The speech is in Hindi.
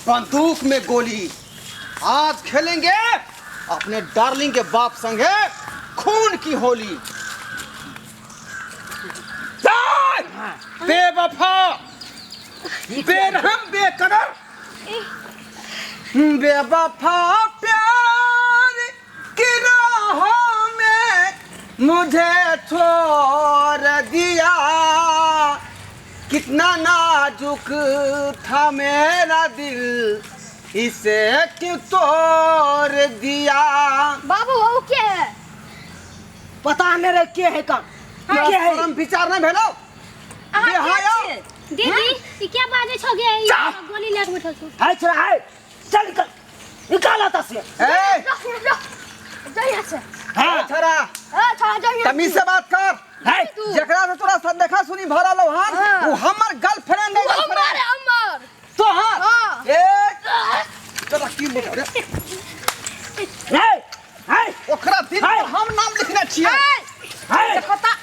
बंदूक में गोली। आज खेलेंगे अपने डार्लिंग के बाप संगे खून की होली। बेवफा, बेरहम, बेकदर, बेवफा प्यार की राहों में मुझे छोड़ दिया। कितना नाजुक था मेरा दिल, इसे क्यों तोड़ दिया। बाबू वो क्या है? पता मेरे क्या है काम? क्या है? शर्म विचार न भेलो। बेहाया। दीदी ये क्या बाजे छो गया ये गोली लेके बैठल छो। हाय चल हाय चल निकल निकाल आता से। ए जय से हां छरा छड़ा जय तमीज से बात कर। हाय जकरा से तोरा सब देखा सुनी भरा लो हां वो हमर गर्लफ्रेंड है। अमर अमर तो हां हां ए तोरा की बोल रे। हाय हाय ओकरा दिल पर हम नाम लिखने छियै। हाय देखता